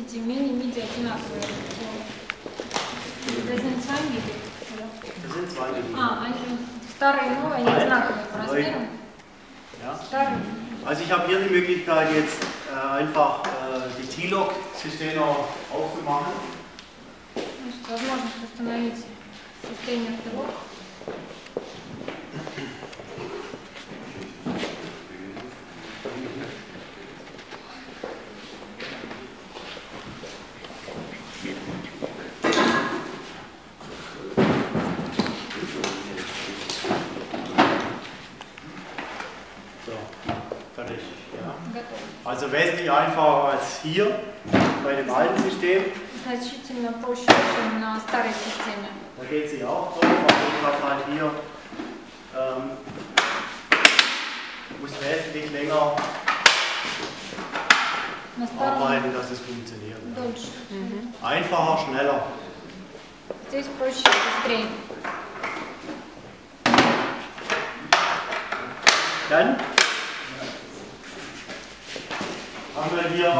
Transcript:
видите, мини-миди одинаковые. Das sind zwei Midi. Das sind zwei Midi. Старые и новые, они одинаковые по размерам. Ja. Старые. Also ich habe hier die Möglichkeit jetzt einfach die T-Lock-Systeme aufzumachen. Значит, возможность установить систему автолог. Also wesentlich einfacher als hier bei dem alten System. Значительно проще, чем на старой системе. Da geht sie auch drauf, aber ich habe halt hier muss wesentlich länger arbeiten, dass es funktioniert. Einfacher, schneller. Здесь проще, быстрее. Dann haben wir hier